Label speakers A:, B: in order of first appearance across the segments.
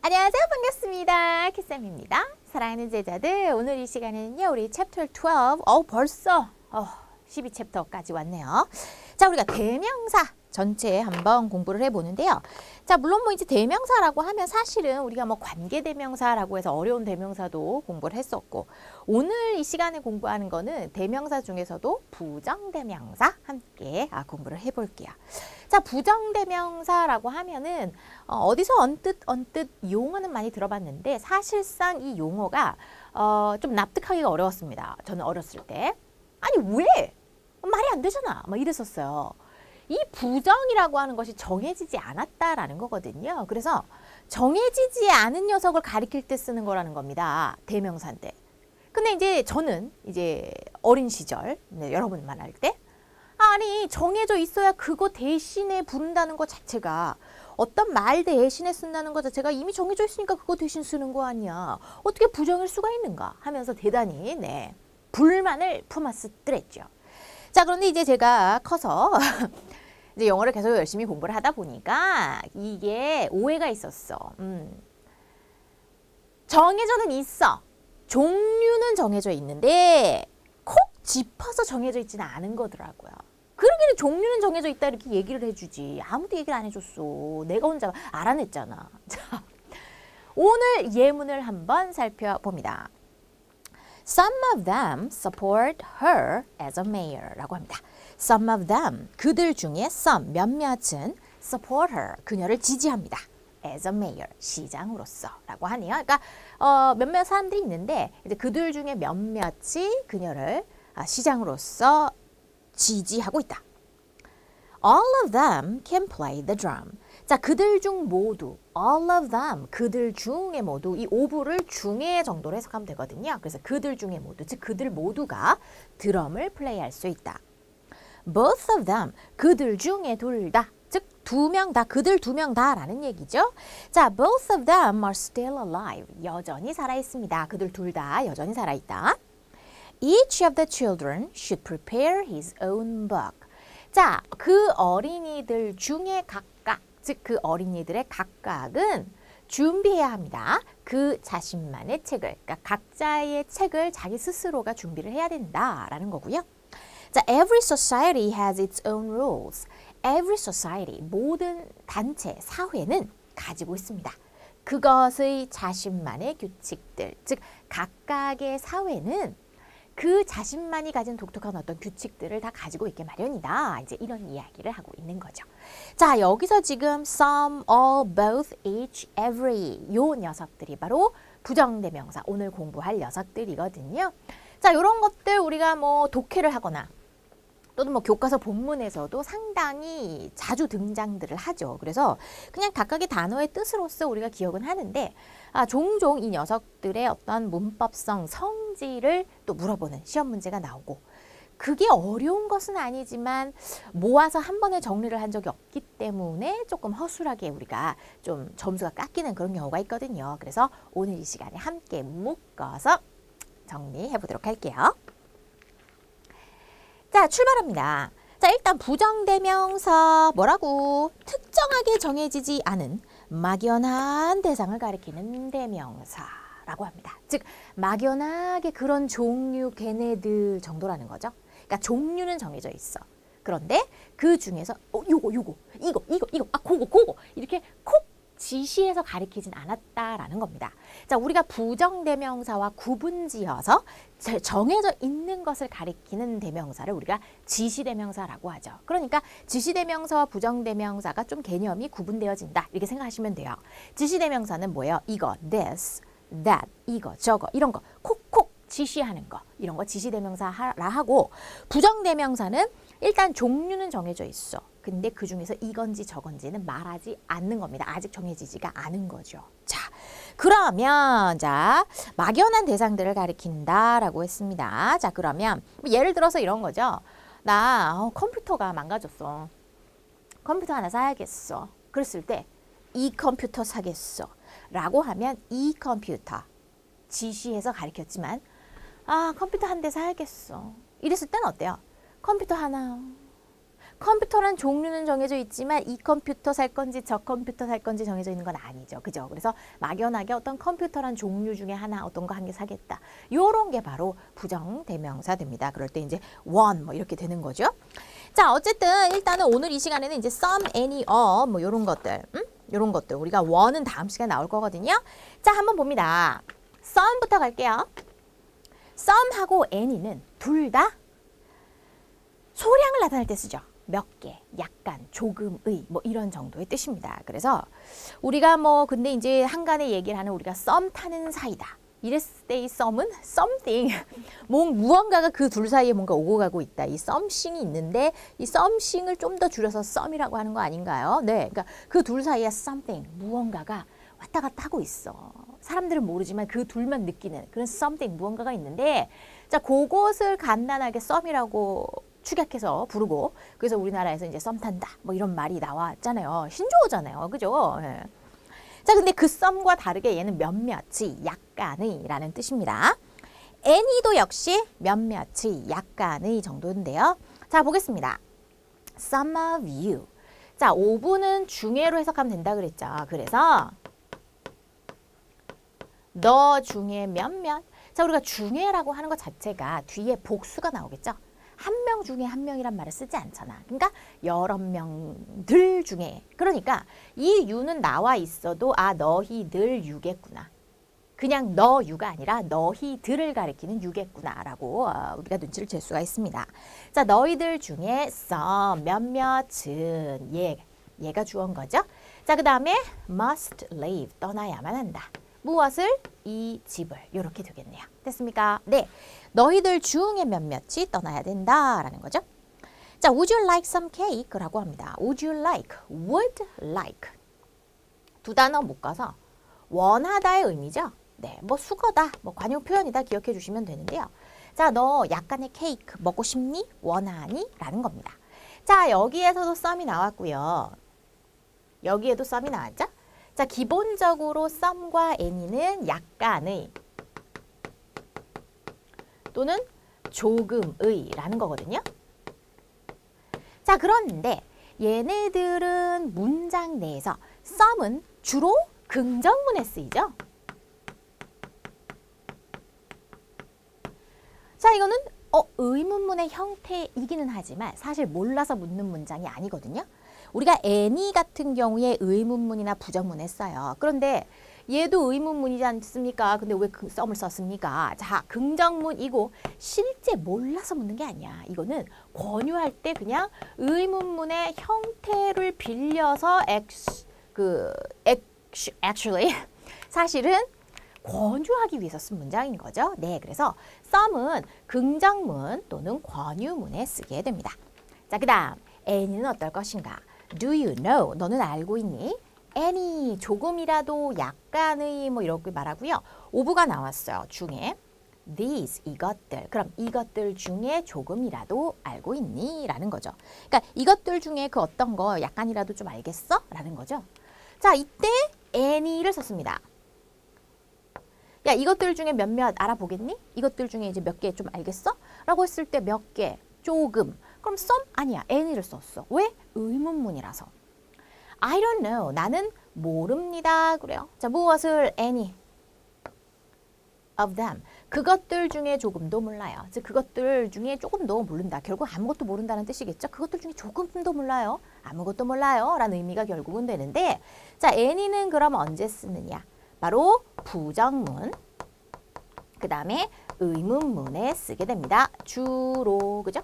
A: 안녕하세요. 반갑습니다. 키쌤입니다. 사랑하는 제자들, 오늘 이 시간에는요, 우리 챕터 12, 벌써 12챕터까지 왔네요. 자, 우리가 대명사 전체 한번 공부를 해보는데요. 자, 물론 뭐 이제 대명사라고 하면 사실은 우리가 뭐 관계대명사라고 해서 어려운 대명사도 공부를 했었고, 오늘 이 시간에 공부하는 거는 대명사 중에서도 부정대명사 함께 공부를 해볼게요. 자, 부정대명사라고 하면은 어디서 언뜻 용어는 많이 들어봤는데 사실상 이 용어가 좀 납득하기가 어려웠습니다. 저는 어렸을 때. 아니 왜? 말이 안 되잖아. 막 이랬었어요. 이 부정이라고 하는 것이 정해지지 않았다라는 거거든요. 그래서 정해지지 않은 녀석을 가리킬 때 쓰는 거라는 겁니다. 대명사인데. 근데 이제 저는 이제 어린 시절, 여러분 만날 때 아니 정해져 있어야 그거 대신에 부른다는 것 자체가 어떤 말 대신에 쓴다는 것 자체가 이미 정해져 있으니까 그거 대신 쓰는 거 아니야. 어떻게 부정일 수가 있는가 하면서 대단히 불만을 품었었더랬죠. 자, 그런데 이제 제가 커서 이제 영어를 계속 열심히 공부를 하다 보니까 이게 오해가 있었어. 정해져는 있어. 종류는 정해져 있는데 콕 짚어서 정해져 있지는 않은 거더라고요. 그러기는 종류는 정해져 있다 이렇게 얘기를 해주지. 아무도 얘기를 안 해줬어. 내가 혼자 알아냈잖아. 자, 오늘 예문을 한번 살펴봅니다. Some of them support her as a mayor 라고 합니다. Some of them, 그들 중에 some, 몇몇은 support her, 그녀를 지지합니다. as a mayor, 시장으로서 라고 하네요. 그러니까 몇몇 사람들이 있는데 이제 그들 중에 몇몇이 그녀를 시장으로서 지지하고 있다. All of them can play the drum. 자, 그들 중 모두, all of them, 그들 중에 모두, 이 of를 중에 정도로 해석하면 되거든요. 그래서 그들 중에 모두, 즉 그들 모두가 드럼을 플레이할 수 있다. Both of them, 그들 중에 둘 다, 즉 두 명 다, 그들 두 명 다라는 얘기죠. 자, both of them are still alive. 여전히 살아있습니다. 그들 둘 다 여전히 살아있다. Each of the children should prepare his own book. 자, 그 어린이들 중에 각각, 즉 그 어린이들의 각각은 준비해야 합니다. 그 자신만의 책을, 그러니까 각자의 책을 자기 스스로가 준비를 해야 된다라는 거고요. 자, every society has its own rules. Every society, 모든 단체, 사회는 가지고 있습니다. 그것의 자신만의 규칙들, 즉 각각의 사회는 그 자신만이 가진 독특한 어떤 규칙들을 다 가지고 있게 마련이다. 이제 이런 이야기를 하고 있는 거죠. 자, 여기서 지금 some, all, both, each, every 요 녀석들이 바로 부정대명사, 오늘 공부할 녀석들이거든요. 자, 이런 것들 우리가 뭐 독해를 하거나 또는 뭐 교과서 본문에서도 상당히 자주 등장들을 하죠. 그래서 그냥 각각의 단어의 뜻으로서 우리가 기억은 하는데 종종 이 녀석들의 어떤 문법성, 성질을 또 물어보는 시험 문제가 나오고 그게 어려운 것은 아니지만 모아서 한 번에 정리를 한 적이 없기 때문에 조금 허술하게 우리가 좀 점수가 깎이는 그런 경우가 있거든요. 그래서 오늘 이 시간에 함께 묶어서 정리해 보도록 할게요. 자, 출발합니다. 자, 일단 부정대명사 뭐라고? 특정하게 정해지지 않은 막연한 대상을 가리키는 대명사라고 합니다. 즉 막연하게 그런 종류 걔네들 정도라는 거죠. 그러니까 종류는 정해져 있어. 그런데 그 중에서 요거 이거 그거 이렇게 콕 지시해서 가리키진 않았다라는 겁니다. 자, 우리가 부정대명사와 구분지어서 정해져 있는 것을 가리키는 대명사를 우리가 지시대명사라고 하죠. 그러니까 지시대명사와 부정대명사가 좀 개념이 구분되어진다. 이렇게 생각하시면 돼요. 지시대명사는 뭐예요? 이거, this, that, 이거, 저거, 이런 거 콕콕 지시하는 거. 이런 거 지시대명사라 하고 부정대명사는 일단 종류는 정해져 있어. 근데 그 중에서 이건지 저건지는 말하지 않는 겁니다. 아직 정해지지가 않은 거죠. 자, 그러면 자 막연한 대상들을 가리킨다라고 했습니다. 자, 그러면 예를 들어서 이런 거죠. 나 컴퓨터가 망가졌어. 컴퓨터 하나 사야겠어. 그랬을 때 이 컴퓨터 사겠어. 라고 하면 이 컴퓨터 지시해서 가리켰지만 컴퓨터 한 대 사야겠어. 이랬을 때는 어때요? 컴퓨터 하나. 컴퓨터란 종류는 정해져 있지만 이 컴퓨터 살 건지 저 컴퓨터 살 건지 정해져 있는 건 아니죠. 그죠? 그래서 막연하게 어떤 컴퓨터란 종류 중에 하나 어떤 거 한 개 사겠다. 요런 게 바로 부정대명사 됩니다. 그럴 때 이제 one 뭐 이렇게 되는 거죠. 자, 어쨌든 일단은 오늘 이 시간에는 이제 some, any, of 뭐 요런 것들, 요런 것들 우리가 one은 다음 시간에 나올 거거든요. 자, 한번 봅니다. some부터 갈게요. some하고 any는 둘 다 소량을 나타낼 때 쓰죠. 몇 개, 약간, 조금의 뭐 이런 정도의 뜻입니다. 그래서 우리가 뭐 근데 이제 한간에 얘기를 하는 우리가 썸 타는 사이다. 이랬을 때 이 썸은 something, 무언가가 그 둘 사이에 뭔가 오고 가고 있다. 이 something이 있는데 이 something을 좀 더 줄여서 썸이라고 하는 거 아닌가요? 네, 그러니까 그 둘 사이에 something, 무언가가 왔다 갔다 하고 있어. 사람들은 모르지만 그 둘만 느끼는 그런 something, 무언가가 있는데 자, 그것을 간단하게 썸이라고 축약해서 부르고 그래서 우리나라에서 이제 썸 탄다 뭐 이런 말이 나왔잖아요. 신조어잖아요. 그죠? 예. 자, 근데 그 썸과 다르게 얘는 몇몇이, 약간의 라는 뜻입니다. any도 역시 몇몇이, 약간의 정도인데요. 자, 보겠습니다. some of you. 자, 오브는 중에로 해석하면 된다 그랬죠. 그래서 너 중에 몇몇. 자, 우리가 중에라고 하는 것 자체가 뒤에 복수가 나오겠죠. 한 명 중에 한 명이란 말을 쓰지 않잖아. 그러니까 여러 명들 중에. 그러니까 이 유는 나와 있어도 아, 너희들 유겠구나. 그냥 너 유가 아니라 너희들을 가리키는 유겠구나라고 우리가 눈치를 챌 수가 있습니다. 자, 너희들 중에 some, 몇몇은 얘가 주어인 거죠. 자, 그 다음에 must leave, 떠나야만 한다. 무엇을? 이 집을. 이렇게 되겠네요. 됐습니까? 네. 너희들 중에 몇몇이 떠나야 된다라는 거죠. 자, would you like some cake? 라고 합니다. would you like, would like. 두 단어 묶어서 원하다의 의미죠. 네, 뭐 수거다, 뭐 관용 표현이다 기억해 주시면 되는데요. 자, 너 약간의 케이크 먹고 싶니? 원하니? 라는 겁니다. 자, 여기에서도 썸이 나왔고요. 여기에도 썸이 나왔죠? 자, 기본적으로 some과 any는 약간의 또는 조금의 라는 거거든요. 자, 그런데 얘네들은 문장 내에서 some은 주로 긍정문에 쓰이죠. 자, 이거는 의문문의 형태이기는 하지만 사실 몰라서 묻는 문장이 아니거든요. 우리가 any 같은 경우에 의문문이나 부정문에 써요. 그런데 얘도 의문문이지 않습니까? 근데 왜 그 some을 썼습니까? 자, 긍정문이고 실제 몰라서 묻는 게 아니야. 이거는 권유할 때 그냥 의문문의 형태를 빌려서 actually 사실은 권유하기 위해서 쓴 문장인 거죠. 네, 그래서 some은 긍정문 또는 권유문에 쓰게 됩니다. 자, 그 다음 any는 어떨 것인가? Do you know? 너는 알고 있니? any, 조금이라도, 약간의 뭐 이렇게 말하고요. of가 나왔어요. 중에. these, 이것들. 그럼 이것들 중에 조금이라도 알고 있니? 라는 거죠. 그러니까 이것들 중에 그 어떤 거 약간이라도 좀 알겠어? 라는 거죠. 자, 이때 any를 썼습니다. 야, 이것들 중에 몇몇 알아보겠니? 이것들 중에 이제 몇 개 좀 알겠어? 라고 했을 때 몇 개, 조금. 그럼 some? 아니야. any를 썼어. 왜? 의문문이라서. I don't know. 나는 모릅니다. 그래요. 자, 무엇을? any of them. 그것들 중에 조금도 몰라요. 즉, 그것들 중에 조금도 모른다. 결국 아무것도 모른다는 뜻이겠죠. 그것들 중에 조금도 몰라요. 아무것도 몰라요. 라는 의미가 결국은 되는데 자, any는 그럼 언제 쓰느냐? 바로 부정문, 그 다음에 의문문에 쓰게 됩니다. 주로, 그죠?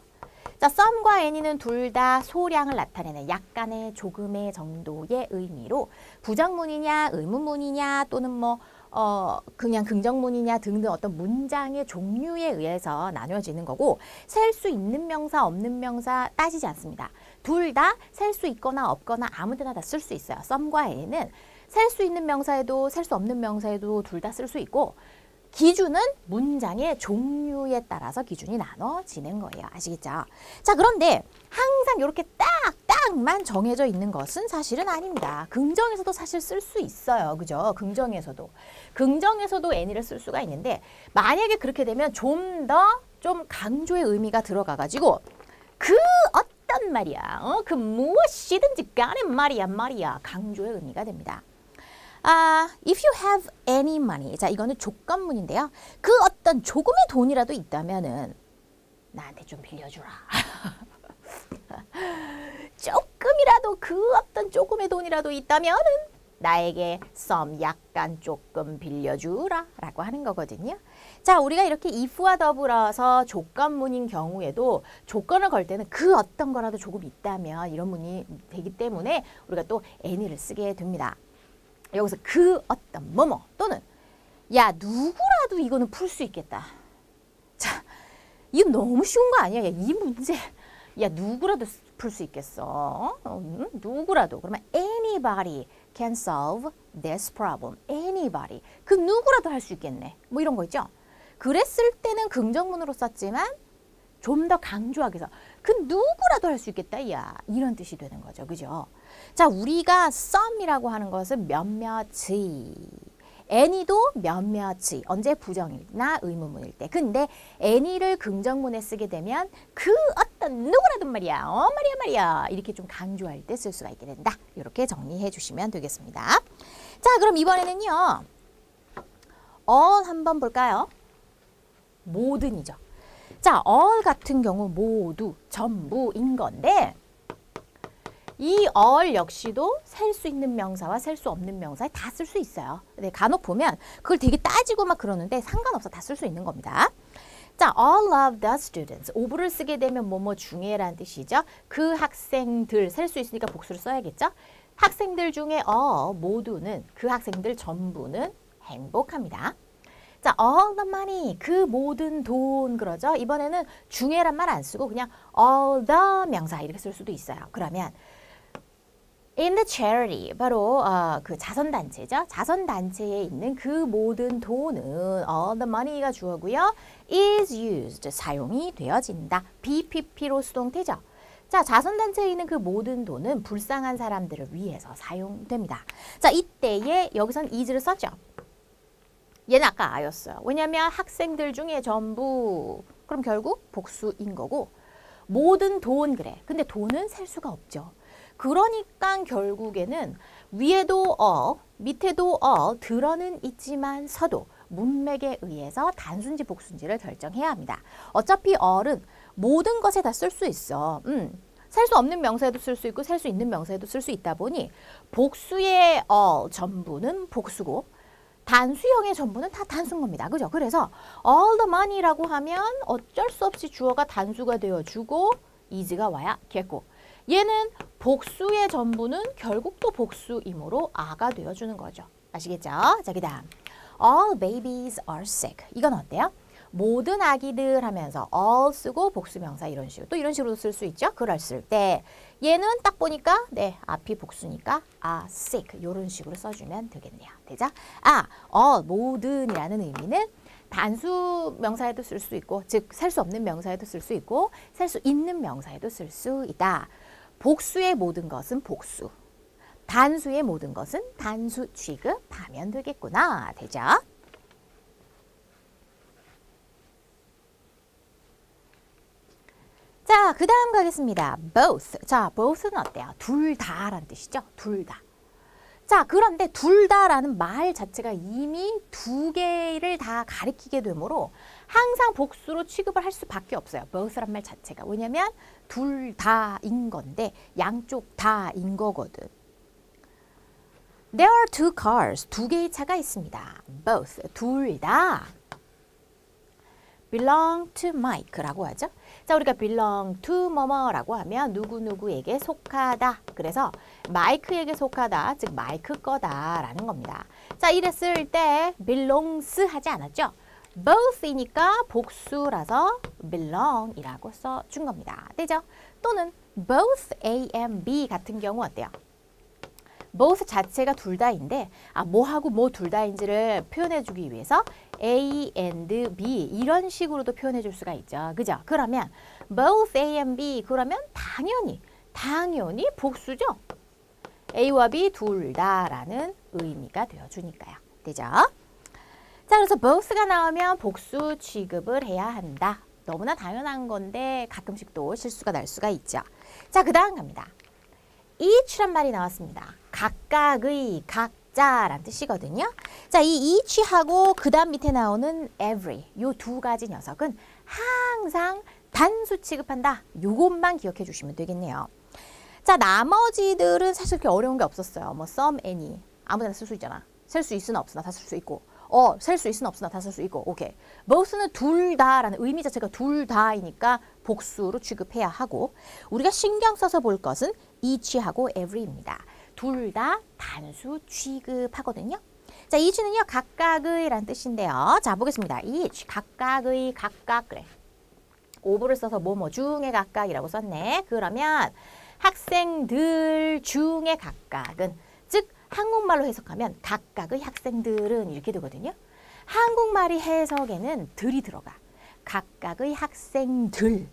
A: 자, some과 any는 둘 다 소량을 나타내는 약간의 조금의 정도의 의미로 부정문이냐 의문문이냐 또는 뭐 그냥 긍정문이냐 등등 어떤 문장의 종류에 의해서 나뉘어지는 거고 셀 수 있는 명사 없는 명사 따지지 않습니다. 둘 다 셀 수 있거나 없거나 아무 데나 다 쓸 수 있어요. some과 any는 셀 수 있는 명사에도 셀 수 없는 명사에도 둘 다 쓸 수 있고 기준은 문장의 종류에 따라서 기준이 나눠지는 거예요. 아시겠죠? 자, 그런데 항상 이렇게 딱만 정해져 있는 것은 사실은 아닙니다. 긍정에서도 사실 쓸 수 있어요. 그죠? 긍정에서도 any를 쓸 수가 있는데 만약에 그렇게 되면 좀 더 강조의 의미가 들어가가지고 그 어떤 있단 말이야. 그 무엇이든지 간에 말이야. 강조의 의미가 됩니다. If you have any money. 자, 이거는 조건문인데요. 그 어떤 조금의 돈이라도 있다면은 나한테 좀 빌려주라. 조금이라도 그 어떤 조금의 돈이라도 있다면은 나에게 some 약간 조금 빌려주라 라고 하는 거거든요. 자, 우리가 이렇게 if와 더불어서 조건문인 경우에도 조건을 걸 때는 그 어떤 거라도 조금 있다면 이런 문이 되기 때문에 우리가 또 any를 쓰게 됩니다. 여기서 그 어떤 뭐뭐 또는 야 누구라도 이거는 풀 수 있겠다. 자, 이거 너무 쉬운 거 아니야? 야, 이 문제 야 누구라도 풀 수 있겠어. 누구라도. 그러면 anybody can solve this problem. anybody. 그 누구라도 할 수 있겠네. 뭐 이런 거 있죠. 그랬을 때는 긍정문으로 썼지만 좀 더 강조하기 위해서 그 누구라도 할 수 있겠다. 야 이런 뜻이 되는 거죠. 그죠? 자, 우리가 some이라고 하는 것은 몇몇의 any도 몇몇의 언제 부정이나 의문문일 때. 근데 any를 긍정문에 쓰게 되면 그 어떤 누구라도 말이야. 말이야. 이렇게 좀 강조할 때 쓸 수가 있게 된다. 이렇게 정리해 주시면 되겠습니다. 자, 그럼 이번에는요. all 한번 볼까요? 모든이죠. 자, all 같은 경우 모두, 전부인 건데 이 all 역시도 셀 수 있는 명사와 셀 수 없는 명사에 다 쓸 수 있어요. 근데 간혹 보면 그걸 되게 따지고 막 그러는데 상관없어. 다 쓸 수 있는 겁니다. 자, all of the students. of를 쓰게 되면 뭐뭐 중에라는 뜻이죠. 그 학생들, 셀 수 있으니까 복수를 써야겠죠. 학생들 중에 모두는, 그 학생들 전부는 행복합니다. 자, all the money, 그 모든 돈 그러죠. 이번에는 중에란 말 안 쓰고 그냥 all the 명사 이렇게 쓸 수도 있어요. 그러면 in the charity, 바로 그 자선단체죠. 자선단체에 있는 그 모든 돈은 all the money가 주어고요. is used, 사용이 되어진다. BPP로 수동태죠. 자, 자선단체에 있는 그 모든 돈은 불쌍한 사람들을 위해서 사용됩니다. 자, 이때에 여기선 is를 썼죠. 얘는 아까 아였어요. 왜냐하면 학생들 중에 전부, 그럼 결국 복수인 거고 모든 돈 그래. 근데 돈은 셀 수가 없죠. 그러니까 결국에는 위에도 밑에도 들어는 있지만서도 문맥에 의해서 단순지 복수인지를 결정해야 합니다. 어차피 all은 모든 것에 다 쓸 수 있어. 셀 수 없는 명사에도 쓸 수 있고 셀 수 있는 명사에도 쓸 수 있다 보니 복수의 all 전부는 복수고 단수형의 전부는 다 단수인 겁니다. 그죠? 그래서 all the money라고 하면 어쩔 수 없이 주어가 단수가 되어주고 is가 와야겠고 얘는 복수의 전부는 결국 또 복수이므로 a가 되어주는 거죠. 아시겠죠? 자, 그 다음 all babies are sick. 이건 어때요? 모든 아기들 하면서 all 쓰고 복수명사 이런 식으로 또 이런 식으로 쓸 수 있죠. 그랬을 때 얘는 딱 보니까 앞이 복수니까 are sick 이런 식으로 써주면 되겠네요. 되죠? all 모든이라는 의미는 단수 명사에도 쓸 수 있고 즉 셀 수 없는 명사에도 쓸 수 있고 셀 수 있는 명사에도 쓸 수 있다. 복수의 모든 것은 복수, 단수의 모든 것은 단수 취급하면 되겠구나. 되죠? 자, 그 다음 가겠습니다. both. 자, both는 어때요? 둘 다라는 뜻이죠. 둘 다. 자, 그런데 둘 다라는 말 자체가 이미 두 개를 다 가리키게 되므로 항상 복수로 취급을 할 수밖에 없어요. both란 말 자체가. 왜냐면 둘 다인 건데 양쪽 다인 거거든. There are two cars. 두 개의 차가 있습니다. both. 둘 다. belong to Mike라고 하죠. 자, 우리가 belong to 뭐뭐라고 하면 누구누구에게 속하다. 그래서 마이크에게 속하다, 즉 마이크 거다라는 겁니다. 자, 이랬을 때 belongs 하지 않았죠? both이니까 복수라서 belong이라고 써준 겁니다. 되죠? 또는 both A and B 같은 경우 어때요? both 자체가 둘 다인데 뭐하고 뭐 둘 다인지를 표현해주기 위해서 A and B 이런 식으로도 표현해줄 수가 있죠. 그죠? 그러면 both A and B 그러면 당연히 복수죠. A와 B 둘 다라는 의미가 되어주니까요. 되죠? 자, 그래서 both가 나오면 복수 취급을 해야 한다. 너무나 당연한 건데 가끔씩 또 실수가 날 수가 있죠. 자, 그 다음 갑니다. each란 말이 나왔습니다. 각각의, 각자란 뜻이거든요. 자, 이 each하고 그 다음 밑에 나오는 every, 요 두 가지 녀석은 항상 단수 취급한다. 요것만 기억해 주시면 되겠네요. 자, 나머지들은 사실 그렇게 어려운 게 없었어요. 뭐 some, any, 아무데나 쓸 수 있잖아. 셀 수 있으나 없으나 다 쓸 수 있고, 셀 수 있으나 없으나 다 쓸 수 있고, 오케이. both는 둘 다라는 의미 자체가 둘 다이니까 복수로 취급해야 하고, 우리가 신경 써서 볼 것은 each하고 every입니다. 둘 다 단수 취급하거든요. 자, each는요, 각각의 라는 뜻인데요. 자, 보겠습니다. each, 각각의, 각각, 그래. 오브를 써서 뭐뭐 중에 각각이라고 썼네. 그러면 학생들 중에 각각은, 즉 한국말로 해석하면 각각의 학생들은 이렇게 되거든요. 한국말이 해석에는 들이 들어가. 각각의 학생들.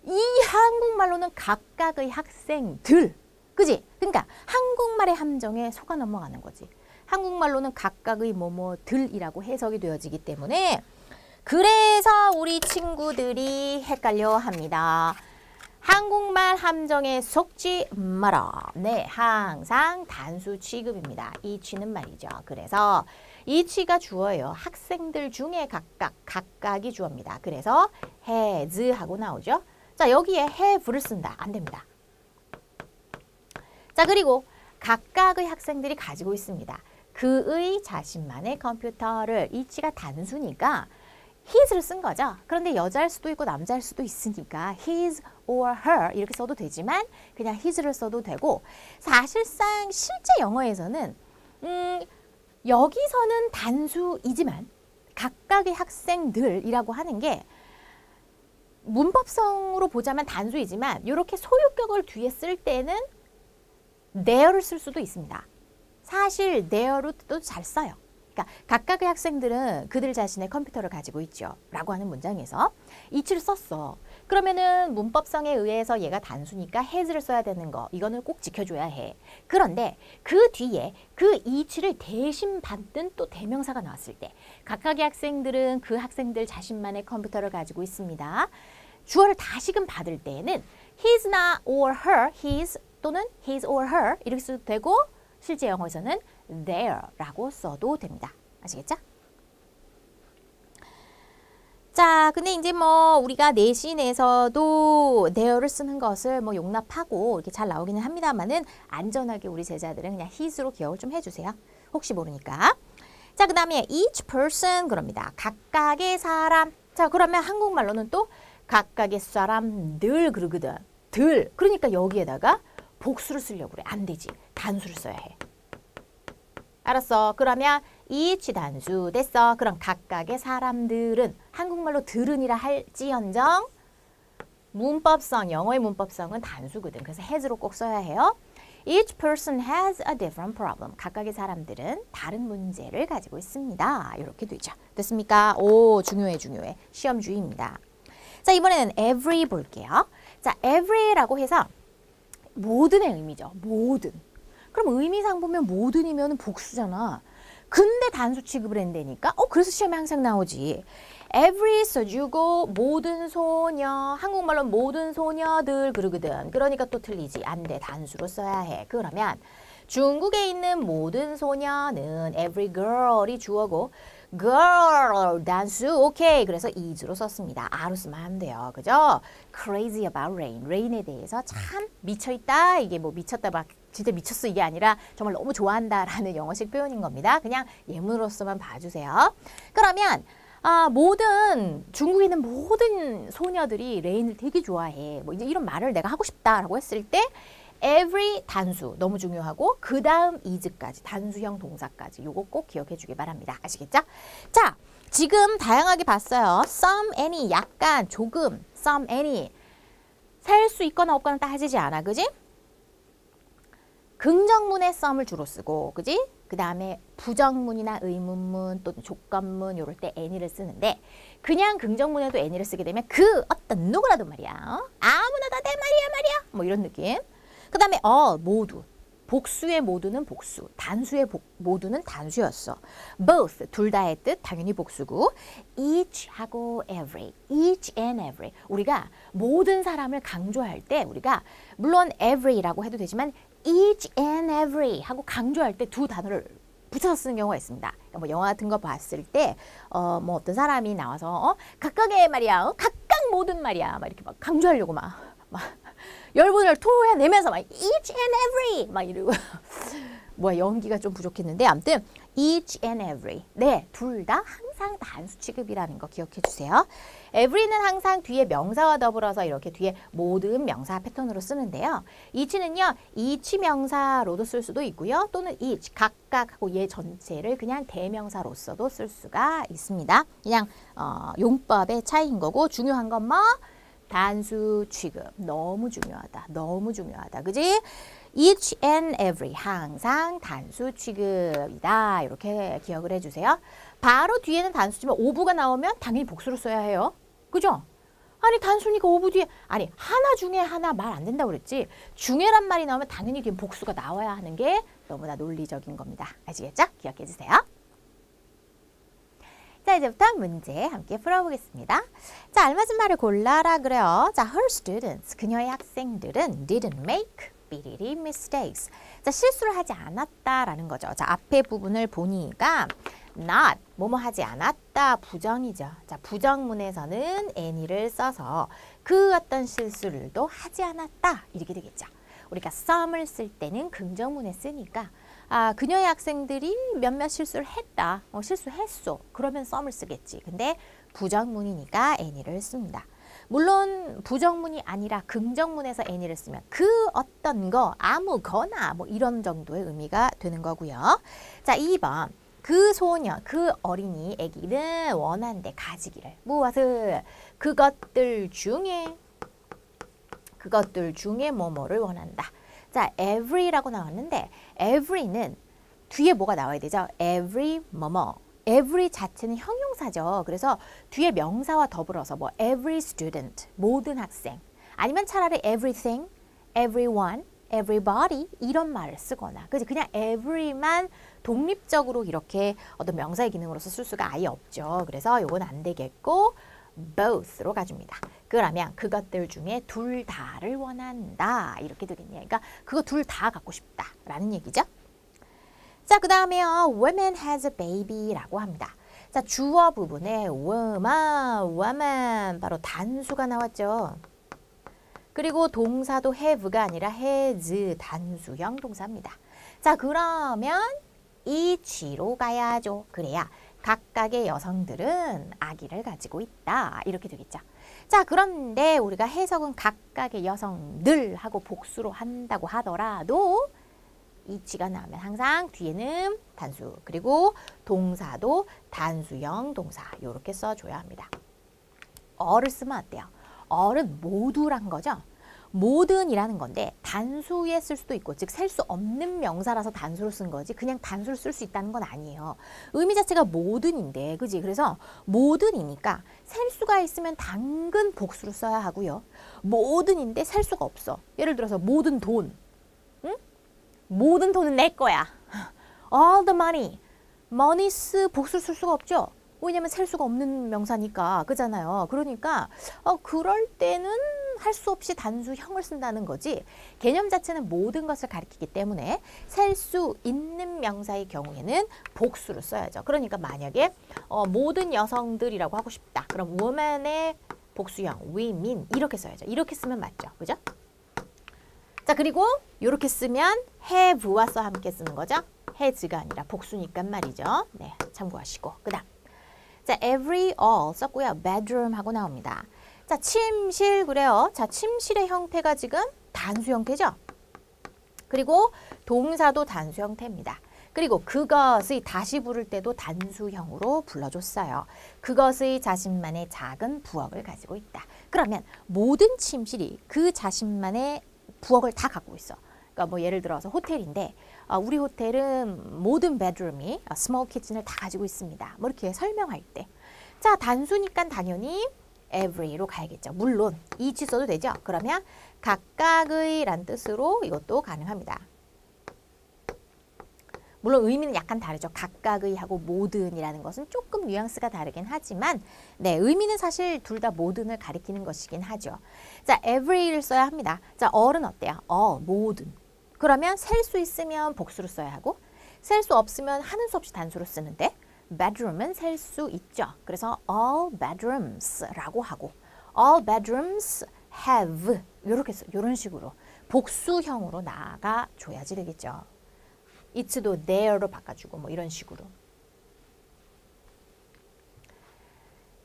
A: 이 한국말로는 각각의 학생들. 그지? 그러니까 한국말의 함정에 속아 넘어가는 거지. 한국말로는 각각의 뭐뭐들이라고 해석이 되어지기 때문에 그래서 우리 친구들이 헷갈려 합니다. 한국말 함정에 속지 마라. 네, 항상 단수 취급입니다. each는 말이죠. 그래서 each가 주어예요. 학생들 중에 각각, 각각이 주어입니다. 그래서 has 하고 나오죠. 자, 여기에 have를 쓴다. 안 됩니다. 자, 그리고 각각의 학생들이 가지고 있습니다. 그의 자신만의 컴퓨터를, each가 단수니까 his를 쓴 거죠. 그런데 여자일 수도 있고 남자일 수도 있으니까 his or her 이렇게 써도 되지만 그냥 his를 써도 되고, 사실상 실제 영어에서는 여기서는 단수이지만 각각의 학생들이라고 하는 게 문법성으로 보자면 단수이지만 이렇게 소유격을 뒤에 쓸 때는 there를 쓸 수도 있습니다. 사실 there도 잘 써요. 그러니까 각각의 학생들은 그들 자신의 컴퓨터를 가지고 있죠. 라고 하는 문장에서 each를 썼어. 그러면은 문법성에 의해서 얘가 단수니까 has를 써야 되는 거. 이거는 꼭 지켜줘야 해. 그런데 그 뒤에 그 each를 대신 받는 또 대명사가 나왔을 때 각각의 학생들은 그 학생들 자신만의 컴퓨터를 가지고 있습니다. 주어를 다시금 받을 때에는 his나 or her, his 또는 his or her 이렇게 써도 되고, 실제 영어에서는 there라고 써도 됩니다. 아시겠죠? 자, 근데 이제 뭐 우리가 내신에서도 there를 쓰는 것을 뭐 용납하고 이렇게 잘 나오기는 합니다만은 안전하게 우리 제자들은 그냥 his로 기억을 좀 해주세요. 혹시 모르니까. 자, 그 다음에 each person 그럽니다. 각각의 사람. 자, 그러면 한국말로는 또 각각의 사람들 그러거든. 들. 그러니까 여기에다가 복수를 쓰려고 그래. 안 되지. 단수를 써야 해. 알았어. 그러면 each 단수 됐어. 그럼 각각의 사람들은 한국말로 들은이라 할지언정 문법성, 영어의 문법성은 단수거든. 그래서 has로 꼭 써야 해요. Each person has a different problem. 각각의 사람들은 다른 문제를 가지고 있습니다. 이렇게 되죠. 됐습니까? 오, 중요해, 중요해. 시험 주의입니다. 자, 이번에는 every 볼게요. 자, every라고 해서 모든의 의미죠. 모든. 그럼 의미상 보면 모든이면 복수잖아. 근데 단수 취급을 한다니까? 그래서 시험에 항상 나오지. every 써주고 모든 소녀, 한국말로 모든 소녀들 그러거든. 그러니까 또 틀리지. 안 돼. 단수로 써야 해. 그러면 중국에 있는 모든 소녀는 every girl이 주어고 girl 단수 오케이. 그래서 is로 썼습니다. R로 쓰면 안 돼요. 그죠? crazy about rain. rain에 대해서 참 미쳐있다. 이게 뭐 미쳤다 막 진짜 미쳤어 이게 아니라 정말 너무 좋아한다라는 영어식 표현인 겁니다. 그냥 예문으로서만 봐주세요. 그러면 모든 중국에 있는 모든 소녀들이 레인을 되게 좋아해. 뭐 이제 이런 말을 내가 하고 싶다라고 했을 때 every 단수 너무 중요하고 그 다음 is까지 단수형 동사까지 요거 꼭 기억해 주길 바랍니다. 아시겠죠? 자, 지금 다양하게 봤어요. some, any, 약간, 조금, some, any 셀 수 있거나 없거나 따지지 않아. 그지? 긍정문에 some을 주로 쓰고, 그지? 그 다음에 부정문이나 의문문 또는 조건문 이럴 때 any를 쓰는데 그냥 긍정문에도 any를 쓰게 되면 그 어떤 누구라도 말이야. 아무나 다 내 말이야 뭐 이런 느낌. 그 다음에 all 모두 복수의 모두는 복수, 단수의 모두는 단수였어. both, 둘 다의 뜻, 당연히 복수고 each 하고 every, each and every. 우리가 모든 사람을 강조할 때 우리가 물론 every라고 해도 되지만 each and every 하고 강조할 때 두 단어를 붙여서 쓰는 경우가 있습니다. 그러니까 뭐 영화 같은 거 봤을 때 뭐 어떤 사람이 나와서 각각의 말이야, 각각 모든 말이야, 막 이렇게 막 강조하려고 막 열분을 토해내면서 막 each and every 막 이러고 뭐야 연기가 좀 부족했는데 아무튼 each and every 네, 둘 다 항상 단수 취급이라는 거 기억해 주세요. every는 항상 뒤에 명사와 더불어서 이렇게 뒤에 모든 명사 패턴으로 쓰는데요. each는요, each 명사로도 쓸 수도 있고요. 또는 each, 각각하고 얘 전체를 그냥 대명사로서도 쓸 수가 있습니다. 그냥 용법의 차이인 거고 중요한 건 뭐? 단수 취급. 너무 중요하다. 너무 중요하다. 그지? each and every. 항상 단수 취급이다. 이렇게 기억을 해주세요. 바로 뒤에는 단수지만 오브가 나오면 당연히 복수로 써야 해요. 그죠? 아니 단수니까 오브 뒤에 아니 하나 중에 하나 말 안 된다고 그랬지. 중에란 말이 나오면 당연히 뒤에 복수가 나와야 하는 게 너무나 논리적인 겁니다. 아시겠죠? 기억해 주세요. 자, 이제부터 문제 함께 풀어보겠습니다. 자, 알맞은 말을 골라라 그래요. 자, her students, 그녀의 학생들은 didn't make 삐리리 mistakes. 자, 실수를 하지 않았다라는 거죠. 자, 앞에 부분을 보니까 not, 뭐뭐 하지 않았다, 부정이죠. 자, 부정문에서는 any를 써서 그 어떤 실수를도 하지 않았다, 이렇게 되겠죠. 우리가 some을 쓸 때는 긍정문에 쓰니까 그녀의 학생들이 몇몇 실수를 했다. 실수했어. 그러면 some을 쓰겠지. 근데 부정문이니까 any를 씁니다. 물론 부정문이 아니라 긍정문에서 any를 쓰면 그 어떤 거 아무거나 뭐 이런 정도의 의미가 되는 거고요. 자, 2번. 그 소녀, 그 어린이, 아기는 원한대 가지기를. 무엇을? 그것들 중에 뭐뭐를 원한다. 자, every라고 나왔는데 every는 뒤에 뭐가 나와야 되죠? every 뭐뭐. every 자체는 형용사죠. 그래서 뒤에 명사와 더불어서 뭐 every student, 모든 학생. 아니면 차라리 everything, everyone, everybody 이런 말을 쓰거나. 그지? 그냥 every만 독립적으로 이렇게 어떤 명사의 기능으로서 쓸 수가 아예 없죠. 그래서 요건 안 되겠고 both로 가줍니다. 그러면 그것들 중에 둘 다를 원한다. 이렇게 되겠네요. 그러니까 그거 둘 다 갖고 싶다라는 얘기죠. 자, 그 다음에요. woman has a baby라고 합니다. 자, 주어 부분에 woman 바로 단수가 나왔죠. 그리고 동사도 have가 아니라 has 단수형 동사입니다. 자, 그러면 each로 가야죠. 그래야 각각의 여성들은 아기를 가지고 있다. 이렇게 되겠죠. 자, 그런데 우리가 해석은 각각의 여성들 하고 복수로 한다고 하더라도 each가 나오면 항상 뒤에는 단수, 그리고 동사도 단수형 동사 이렇게 써줘야 합니다. 어를 쓰면 어때요? 어는 모두란 거죠. 모든이라는 건데 단수에 쓸 수도 있고, 즉 셀 수 없는 명사라서 단수로 쓴 거지 그냥 단수를 쓸 수 있다는 건 아니에요. 의미 자체가 모든인데, 그지? 그래서 모든이니까 셀 수가 있으면 당근 복수로 써야 하고요. 모든인데 셀 수가 없어. 예를 들어서 모든 돈, 응? 모든 돈은 내 거야. All the money, money스 복수를 쓸 수가 없죠. 왜냐면 셀 수가 없는 명사니까, 그잖아요. 그러니까 그럴 때는 할 수 없이 단수형을 쓴다는 거지, 개념 자체는 모든 것을 가리키기 때문에 셀 수 있는 명사의 경우에는 복수를 써야죠. 그러니까 만약에 모든 여성들이라고 하고 싶다. 그럼 woman의 복수형 women 이렇게 써야죠. 이렇게 쓰면 맞죠. 그죠? 자, 그리고 이렇게 쓰면 have와 써 함께 쓰는 거죠. has가 아니라 복수니까 말이죠. 네, 참고하시고. 그 다음 자, every, all 썼고요. bedroom 하고 나옵니다. 자, 침실 그래요. 자, 침실의 형태가 지금 단수 형태죠. 그리고 동사도 단수 형태입니다. 그리고 그것의 다시 부를 때도 단수형으로 불러줬어요. 그것의 자신만의 작은 부엌을 가지고 있다. 그러면 모든 침실이 그 자신만의 부엌을 다 갖고 있어. 그러니까 뭐 예를 들어서 호텔인데 우리 호텔은 모든 베드룸이 스몰 키친을 다 가지고 있습니다. 뭐 이렇게 설명할 때. 자, 단수니까 당연히 every로 가야겠죠. 물론 each 써도 되죠. 그러면 각각의 란 뜻으로 이것도 가능합니다. 물론 의미는 약간 다르죠. 각각의 하고 모든이라는 것은 조금 뉘앙스가 다르긴 하지만 네, 의미는 사실 둘 다 모든을 가리키는 것이긴 하죠. 자, every를 써야 합니다. 자, all은 어때요? all, 모든. 그러면 셀 수 있으면 복수로 써야 하고 셀 수 없으면 하는 수 없이 단수로 쓰는데 bedroom은 셀 수 있죠. 그래서 all bedrooms라고 하고 all bedrooms have 이런 식으로 복수형으로 나아가줘야지 되겠죠. it도 there로 바꿔주고 뭐 이런 식으로.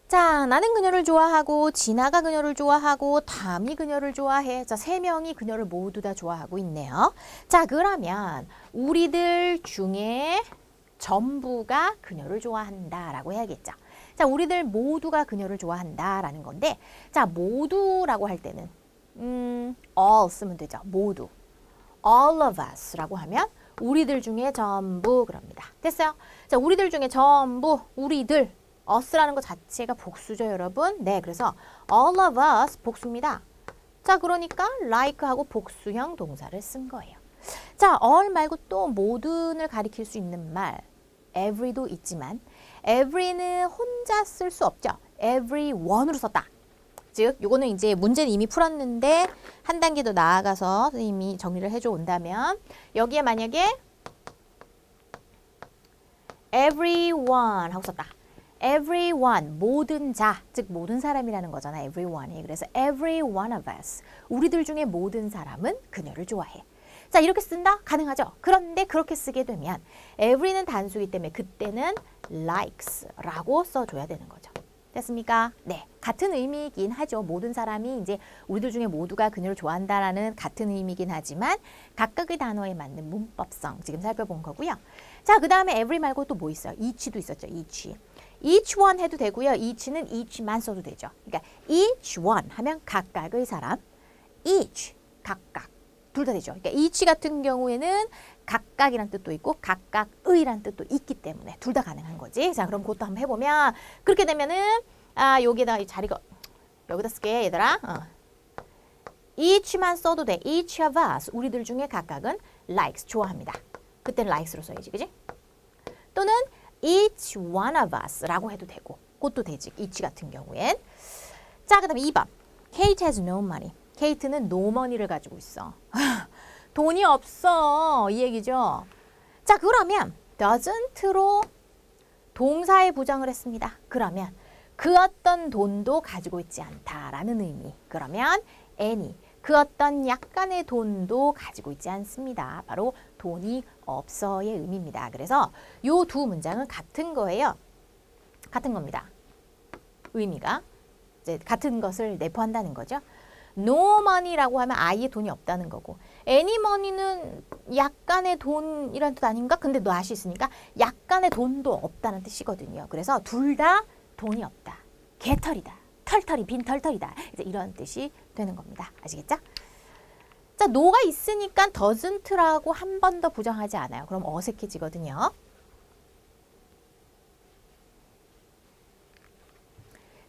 A: 자, 나는 그녀를 좋아하고 진아가 그녀를 좋아하고 담이 그녀를 좋아해. 자, 세 명이 그녀를 모두 다 좋아하고 있네요. 자, 그러면 우리들 중에 전부가 그녀를 좋아한다라고 해야겠죠. 자, 우리들 모두가 그녀를 좋아한다라는 건데 자, 모두라고 할 때는 all 쓰면 되죠. 모두. all of us라고 하면 우리들 중에 전부 그럽니다. 됐어요? 자, 우리들 중에 전부, 우리들, us라는 것 자체가 복수죠, 여러분. 네, 그래서 all of us 복수입니다. 자, 그러니까 like하고 복수형 동사를 쓴 거예요. 자, all 말고 또 모든을 가리킬 수 있는 말 every도 있지만 every는 혼자 쓸 수 없죠. everyone으로 썼다. 즉, 요거는 이제 문제는 이미 풀었는데 한 단계 더 나아가서 선생님이 정리를 해줘 온다면 여기에 만약에 everyone 하고 썼다. everyone, 모든 자, 즉 모든 사람이라는 거잖아. everyone이. 그래서 every one of us, 우리들 중에 모든 사람은 그녀를 좋아해. 자, 이렇게 쓴다? 가능하죠. 그런데 그렇게 쓰게 되면 every는 단수이기 때문에 그때는 likes라고 써줘야 되는 거죠. 됐습니까? 네, 같은 의미이긴 하죠. 모든 사람이 이제 우리들 중에 모두가 그녀를 좋아한다라는 같은 의미이긴 하지만 각각의 단어에 맞는 문법성 지금 살펴본 거고요. 자, 그 다음에 every 말고 또 뭐 있어요? each도 있었죠. each one 해도 되고요. each는 each만 써도 되죠. 그러니까 each one 하면 각각의 사람, each 각각 둘 다 되죠. 그러니까 each 같은 경우에는 각각이란 뜻도 있고 각각의란 뜻도 있기 때문에 둘 다 가능한 거지. 자, 그럼 그것도 한번 해보면 그렇게 되면은 여기다 이 자리가 여기다 쓸게 얘들아. each만 써도 돼. each of us 우리들 중에 각각은 likes 좋아합니다. 그때는 likes로 써야지, 그지? 또는 each one of us라고 해도 되고 그것도 되지. each 같은 경우엔. 자, 그다음에 2번. Kate has no money. 케이트는 no money를 가지고 있어. 돈이 없어. 이 얘기죠. 자, 그러면 doesn't로 동사에 부정을 했습니다. 그러면 그 어떤 돈도 가지고 있지 않다라는 의미. 그러면 any, 그 어떤 약간의 돈도 가지고 있지 않습니다. 바로 돈이 없어의 의미입니다. 그래서 요 두 문장은 같은 거예요. 같은 겁니다. 의미가 이제 같은 것을 내포한다는 거죠. no money라고 하면 아예 돈이 없다는 거고 any money는 약간의 돈이란 뜻 아닌가? 근데 not이 있으니까 약간의 돈도 없다는 뜻이거든요. 그래서 둘 다 돈이 없다. 개털이다. 털털이 빈 털털이다. 이제 이런 뜻이 되는 겁니다. 아시겠죠? 자, no가 있으니까 doesn't라고 한 번 더 부정하지 않아요. 그럼 어색해지거든요.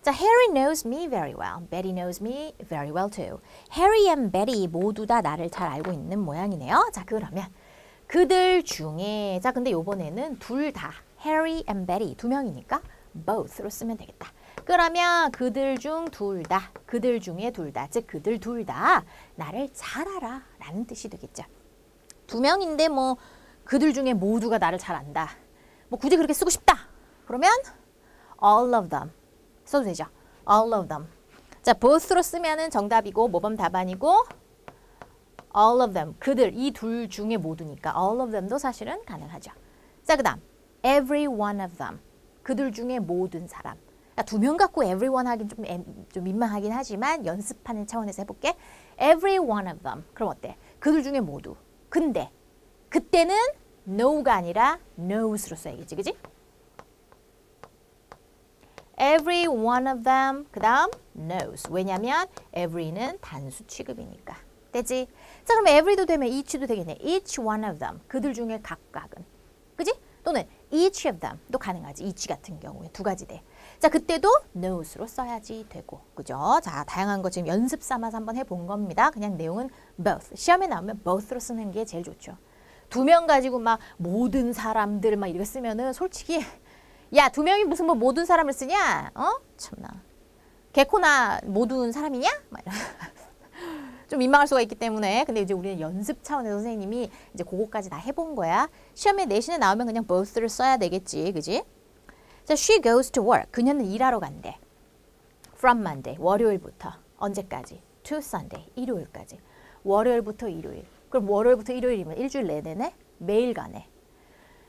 A: 자, Harry knows me very well. Betty knows me very well too. Harry and Betty 모두 다 나를 잘 알고 있는 모양이네요. 자, 그러면 그들 중에 자, 근데 요번에는 둘 다 Harry and Betty 두 명이니까 both로 쓰면 되겠다. 그러면 그들 중 둘 다, 그들 중에 둘 다, 즉 그들 둘 다 나를 잘 알아 라는 뜻이 되겠죠. 두 명인데 뭐 그들 중에 모두가 나를 잘 안다. 뭐 굳이 그렇게 쓰고 싶다. 그러면 all of them 써도 되죠. all of them. 자, both로 쓰면은 정답이고 모범 답안이고 all of them. 그들, 이 둘 중에 모두니까 all of them도 사실은 가능하죠. 자, 그 다음 every one of them. 그들 중에 모든 사람. 두 명 갖고 everyone 하긴 좀 민망하긴 하지만 연습하는 차원에서 해볼게. every one of them. 그럼 어때? 그들 중에 모두. 근데 그때는 no가 아니라 knows로 써야겠지, 그지? every one of them. 그 다음 knows. 왜냐면 every는 단수 취급이니까. 되지? 자, 그럼 every도 되면 each도 되겠네. each one of them. 그들 중에 각각은. 그지? 또는 each of them도 가능하지. each 같은 경우에 두 가지 돼. 자, 그때도 knows로 써야지 되고. 그죠? 자, 다양한 거 지금 연습 삼아서 한번 해본 겁니다. 그냥 내용은 both. 시험에 나오면 both로 쓰는 게 제일 좋죠. 두 명 가지고 막 모든 사람들 막 이렇게 쓰면은 솔직히 야, 두 명이 무슨 뭐 모든 사람을 쓰냐? 참나. 개코나 모든 사람이냐? 막 좀 민망할 수가 있기 때문에. 근데 이제 우리는 연습 차원에서 선생님이 이제 그거까지 다 해본 거야. 시험에 내신에 나오면 그냥 both를 써야 되겠지. 그지? 자, she goes to work. 그녀는 일하러 간대. From Monday. 월요일부터. 언제까지? To Sunday. 일요일까지. 월요일부터 일요일. 그럼 월요일부터 일요일이면 일주일 내내? 매일 가네.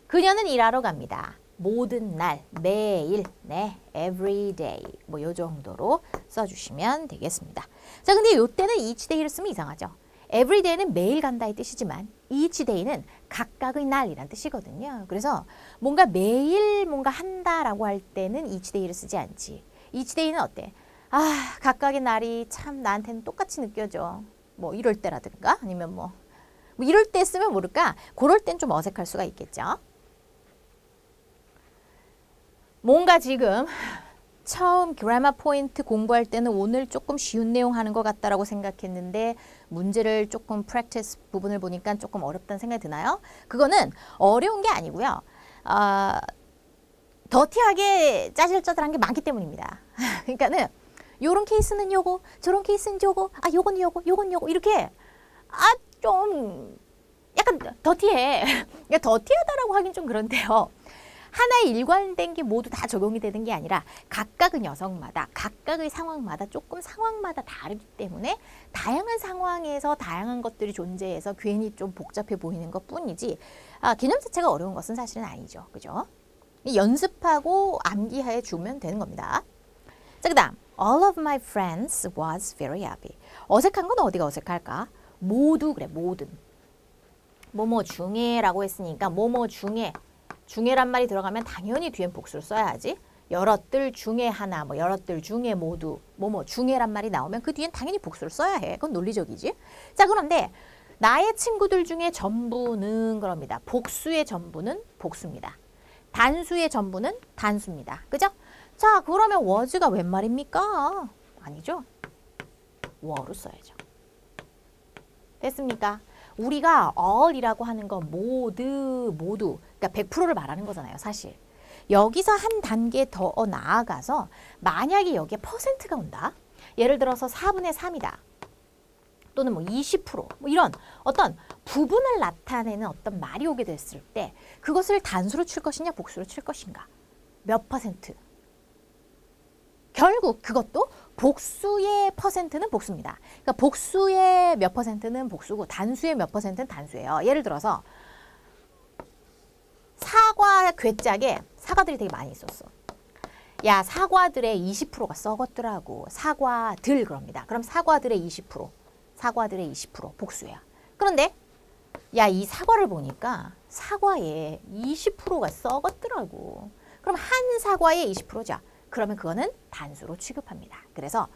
A: 그녀는 일하러 갑니다. 모든 날, 매일, 네, every day. 뭐 요 정도로 써주시면 되겠습니다. 자, 근데 요때는 each day를 쓰면 이상하죠. every day는 매일 간다의 뜻이지만 each day는 각각의 날이란 뜻이거든요. 그래서 뭔가 매일 뭔가 한다라고 할 때는 each day를 쓰지 않지. each day는 어때? 아, 각각의 날이 참 나한테는 똑같이 느껴져. 뭐 이럴 때라든가 아니면 뭐 이럴 때 쓰면 모를까? 그럴 땐 좀 어색할 수가 있겠죠. 뭔가 지금 처음 그래머 포인트 공부할 때는 오늘 조금 쉬운 내용 하는 것 같다라고 생각했는데 문제를 조금 프랙티스 부분을 보니까 조금 어렵다는 생각이 드나요? 그거는 어려운 게 아니고요. 더티하게 짜질짜질한 게 많기 때문입니다. 그러니까는 요런 케이스는 요거, 저런 케이스는 요거, 아 요건 요거, 요건 요거 이렇게 좀 약간 더티해. 그러니까 더티하다라고 하긴 좀 그런데요. 하나의 일관된 게 모두 다 적용이 되는 게 아니라 각각의 녀석마다 각각의 상황마다 조금 상황마다 다르기 때문에 다양한 상황에서 다양한 것들이 존재해서 괜히 좀 복잡해 보이는 것 뿐이지 개념 자체가 어려운 것은 사실은 아니죠. 그죠? 연습하고 암기해 주면 되는 겁니다. 자, 그 다음 All of my friends was very happy. 어색한 건 어디가 어색할까? 모두 그래, 모든. 뭐뭐 중에라고 했으니까 뭐뭐 중에 중에란 말이 들어가면 당연히 뒤엔 복수를 써야지. 여럿들 중에 하나, 뭐 여럿들 중에 모두, 뭐뭐 중에란 말이 나오면 그 뒤엔 당연히 복수를 써야 해. 그건 논리적이지. 자, 그런데 나의 친구들 중에 전부는 그럽니다. 복수의 전부는 복수입니다. 단수의 전부는 단수입니다. 그죠? 자, 그러면 was가 웬 말입니까? 아니죠. were로 써야죠. 됐습니까? 우리가 all이라고 하는 건 모두 그러니까 100%를 말하는 거잖아요. 사실. 여기서 한 단계 더 나아가서 만약에 여기에 퍼센트가 온다. 예를 들어서 4분의 3이다. 또는 뭐 20%, 뭐 이런 어떤 부분을 나타내는 어떤 말이 오게 됐을 때 그것을 단수로 칠 것이냐 복수로 칠 것인가. 몇 퍼센트. 결국 그것도 복수의 퍼센트는 복수입니다. 그러니까 복수의 몇 퍼센트는 복수고 단수의 몇 퍼센트는 단수예요. 예를 들어서 사과 괴짝에 사과들이 되게 많이 있었어. 야, 사과들의 20%가 썩었더라고. 사과들 그럽니다. 그럼 사과들의 20%, 사과들의 20% 복수야. 그런데 야, 이 사과를 보니까 사과의 20%가 썩었더라고. 그럼 한 사과의 20%죠. 그러면 그거는 단수로 취급합니다. 그래서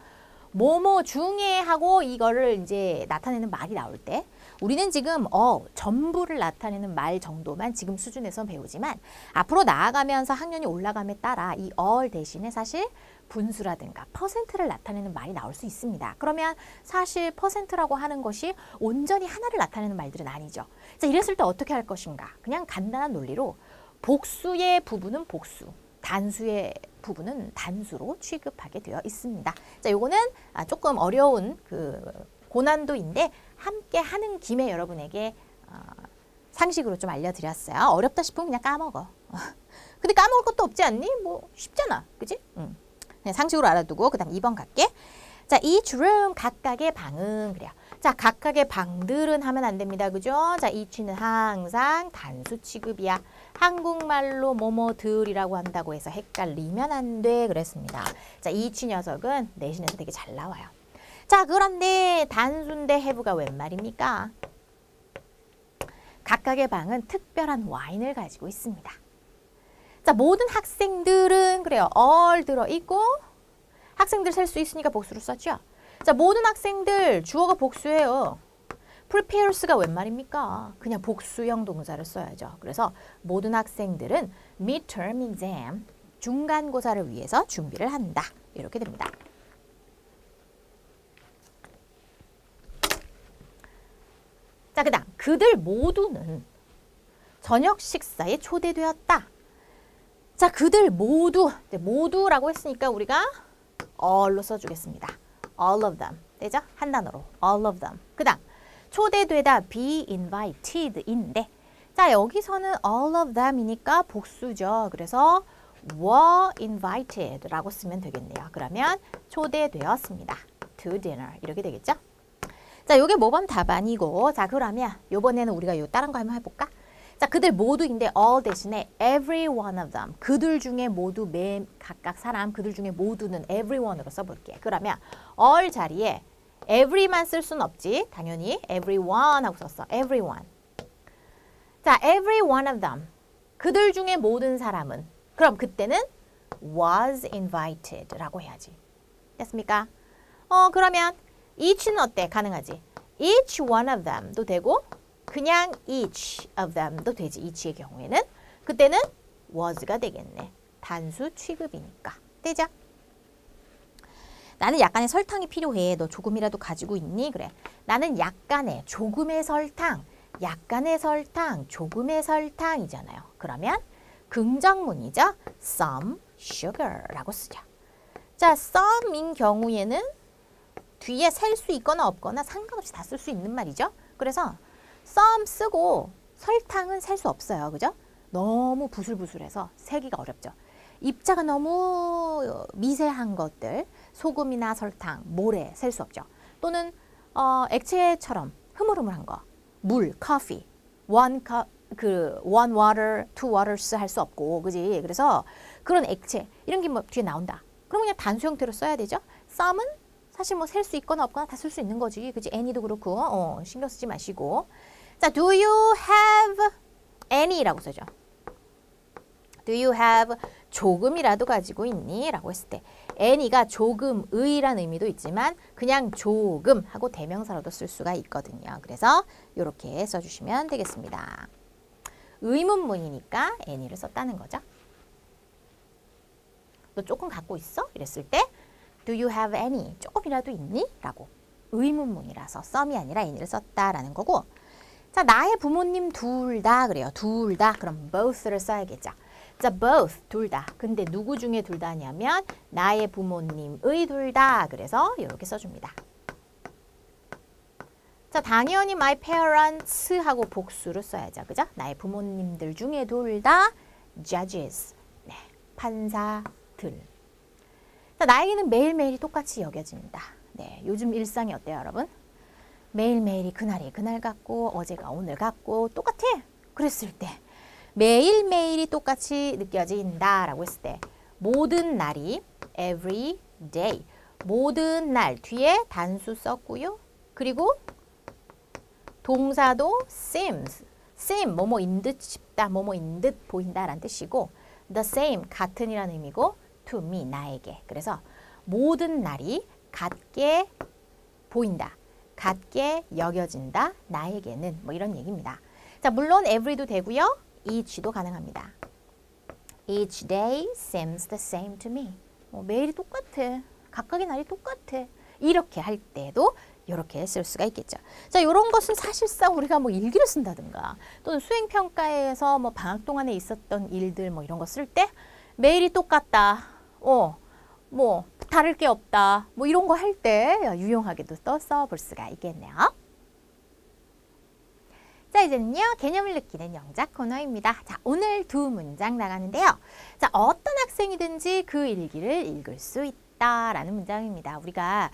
A: 뭐뭐 중에 하고 이거를 이제 나타내는 말이 나올 때 우리는 지금 전부를 나타내는 말 정도만 지금 수준에서 배우지만 앞으로 나아가면서 학년이 올라감에 따라 이 all 대신에 사실 분수라든가 퍼센트를 나타내는 말이 나올 수 있습니다. 그러면 사실 퍼센트라고 하는 것이 온전히 하나를 나타내는 말들은 아니죠. 자, 이랬을 때 어떻게 할 것인가? 그냥 간단한 논리로 복수의 부분은 복수, 단수의 부분은 단수로 취급하게 되어 있습니다. 자, 요거는 조금 어려운 그 고난도인데 함께 하는 김에 여러분에게 상식으로 좀 알려드렸어요. 어렵다 싶으면 그냥 까먹어. 근데 까먹을 것도 없지 않니? 뭐 쉽잖아. 그지? 그냥 상식으로 알아두고 그 다음 2번 갈게. 자, each room 각각의 방은 그래요. 자, 각각의 방들은 하면 안 됩니다. 그죠? 자, each는 항상 단수 취급이야. 한국말로 뭐뭐들이라고 한다고 해서 헷갈리면 안 돼. 그랬습니다. 자, each 녀석은 내신에서 되게 잘 나와요. 자, 그런데 단수인데 have가 웬 말입니까? 각각의 방은 특별한 와인을 가지고 있습니다. 자, 모든 학생들은 그래요. all 들어있고 학생들 셀 수 있으니까 복수를 썼죠. 자, 모든 학생들 주어가 복수예요. prepares가 웬 말입니까? 그냥 복수형 동사를 써야죠. 그래서 모든 학생들은 midterm exam, 중간고사를 위해서 준비를 한다. 이렇게 됩니다. 자, 그 다음 그들 모두는 저녁 식사에 초대되었다. 자, 그들 모두라고 했으니까 우리가 all로 써주겠습니다. all of them. 되죠? 한 단어로 all of them. 그 다음 초대되다 be invited인데 자, 여기서는 all of them이니까 복수죠. 그래서 were invited라고 쓰면 되겠네요. 그러면 초대되었습니다. to dinner 이렇게 되겠죠? 자, 요게 모범 답안이고 자, 그러면 요번에는 우리가 요 다른 거 한번 해볼까? 자, 그들 모두인데 all 대신에 every one of them. 그들 중에 모두 각각 사람 그들 중에 모두는 everyone으로 써볼게. 그러면 all 자리에 every만 쓸 순 없지. 당연히 everyone 하고 썼어. everyone. 자, every one of them. 그들 중에 모든 사람은 그럼 그때는 was invited라고 해야지. 됐습니까? 그러면 each는 어때? 가능하지. each one of them도 되고 그냥 each of them도 되지. each의 경우에는 그때는 was가 되겠네. 단수 취급이니까. 되죠? 나는 약간의 설탕이 필요해. 너 조금이라도 가지고 있니? 그래. 나는 약간의 조금의 설탕, 약간의 설탕, 조금의 설탕이잖아요. 그러면 긍정문이죠. some sugar라고 쓰죠. 자, some인 경우에는 뒤에 셀 수 있거나 없거나 상관없이 다 쓸 수 있는 말이죠. 그래서 some 쓰고 설탕은 셀 수 없어요. 그죠? 너무 부슬부슬해서 세기가 어렵죠. 입자가 너무 미세한 것들, 소금이나 설탕, 모래 셀 수 없죠. 또는 액체처럼 흐물흐물한 거, 물, 커피, one water, two waters 할 수 없고, 그지? 그래서 그런 액체 이런 게 뭐 뒤에 나온다. 그럼 그냥 단수 형태로 써야 되죠. some은 사실 뭐 셀 수 있거나 없거나 다 쓸 수 있는 거지. 그지? any도 그렇고 신경 쓰지 마시고. 자, do you have any라고 써죠. do you have 조금이라도 가지고 있니? 라고 했을 때 any가 조금의란 의미도 있지만 그냥 조금 하고 대명사로도 쓸 수가 있거든요. 그래서 이렇게 써주시면 되겠습니다. 의문문이니까 any를 썼다는 거죠. 너 조금 갖고 있어? 이랬을 때 do you have any? 조금이라도 있니? 라고 의문문이라서 some이 아니라 any를 썼다라는 거고 자, 나의 부모님 둘 다 그래요. 둘 다. 그럼 both를 써야겠죠. 자, both 둘 다. 근데 누구 중에 둘 다냐면 나의 부모님의 둘 다. 그래서 이렇게 써줍니다. 자, 당연히 my parents 하고 복수를 써야죠. 그죠? 나의 부모님들 중에 둘 다 judges. 네, 판사들. 자, 나에게는 매일매일이 똑같이 여겨집니다. 네, 요즘 일상이 어때요, 여러분? 매일매일이 그날이 그날 같고 어제가 오늘 같고 똑같아. 그랬을 때 매일매일이 똑같이 느껴진다라고 했을 때 모든 날이 every day. 모든 날 뒤에 단수 썼고요. 그리고 동사도 seems. seem 뭐뭐인 듯 싶다, 뭐뭐인 듯 보인다라는 뜻이고 the same 같은이라는 의미고 to me 나에게. 그래서 모든 날이 같게 보인다. 같게 여겨진다. 나에게는 뭐 이런 얘기입니다. 자, 물론 every도 되고요. each도 가능합니다. Each day seems the same to me. 매일이 똑같아. 각각의 날이 똑같아. 이렇게 할 때도 이렇게 쓸 수가 있겠죠. 자, 이런 것은 사실상 우리가 뭐 일기를 쓴다든가 또는 수행평가에서 뭐 방학 동안에 있었던 일들 뭐 이런 거 쓸 때 매일이 똑같다. 뭐 다를 게 없다. 뭐 이런 거 할 때 유용하게도 또 써볼 수가 있겠네요. 자, 이제는요. 개념을 느끼는 영작 코너입니다. 자, 오늘 두 문장 나가는데요. 자, 어떤 학생이든지 그 일기를 읽을 수 있다라는 문장입니다. 우리가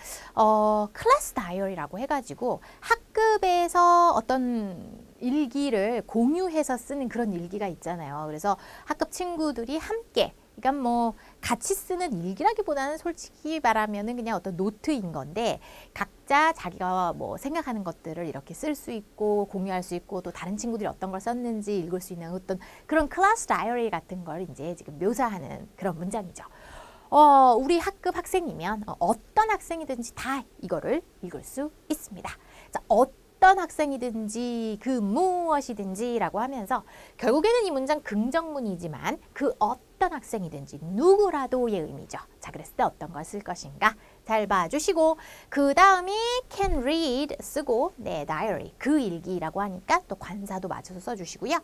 A: 클래스 다이어리라고 해가지고 학급에서 어떤 일기를 공유해서 쓰는 그런 일기가 있잖아요. 그래서 학급 친구들이 함께 그러니까 뭐 같이 쓰는 일기라기보다는 솔직히 말하면은 그냥 어떤 노트인 건데 각자 자기가 뭐 생각하는 것들을 이렇게 쓸 수 있고 공유할 수 있고 또 다른 친구들이 어떤 걸 썼는지 읽을 수 있는 어떤 그런 클래스 다이어리 같은 걸 이제 지금 묘사하는 그런 문장이죠. 우리 학급 학생이면 어떤 학생이든지 다 이거를 읽을 수 있습니다. 자, 어떤 학생이든지 그 무엇이든지 라고 하면서 결국에는 이 문장 긍정문이지만 그 어떤 학생이든지 누구라도의 의미죠. 자, 그랬을 때 어떤 걸 쓸 것인가? 잘 봐주시고 그 다음에 can read 쓰고 네, diary 그 일기라고 하니까 또 관사도 맞춰서 써주시고요.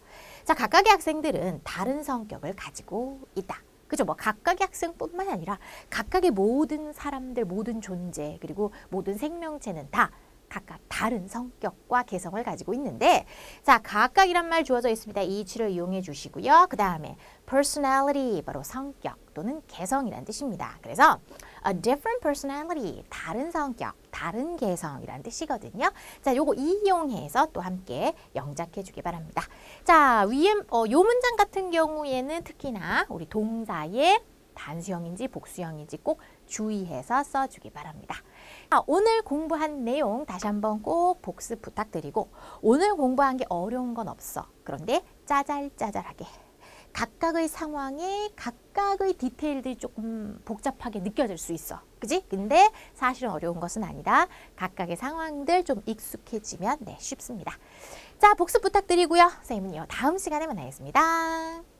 A: 자, 각각의 학생들은 다른 성격을 가지고 있다. 그죠? 뭐 각각의 학생뿐만 아니라 각각의 모든 사람들, 모든 존재 그리고 모든 생명체는 다 각각 다른 성격과 개성을 가지고 있는데 자, 각각이란 말 주어져 있습니다. 이 이치를 이용해 주시고요. 그 다음에 personality 바로 성격 또는 개성이란 뜻입니다. 그래서 a different personality 다른 성격, 다른 개성이란 뜻이거든요. 자, 요거 이용해서 또 함께 영작해 주기 바랍니다. 자, 위에 요 문장 같은 경우에는 특히나 우리 동사의 단수형인지 복수형인지 꼭 주의해서 써주기 바랍니다. 오늘 공부한 내용 다시 한번 꼭 복습 부탁드리고 오늘 공부한 게 어려운 건 없어. 그런데 짜잘짜잘하게 각각의 상황에 각각의 디테일들이 조금 복잡하게 느껴질 수 있어. 그지? 근데 사실은 어려운 것은 아니다. 각각의 상황들 좀 익숙해지면 네, 쉽습니다. 자, 복습 부탁드리고요. 선생님은요, 다음 시간에 만나겠습니다.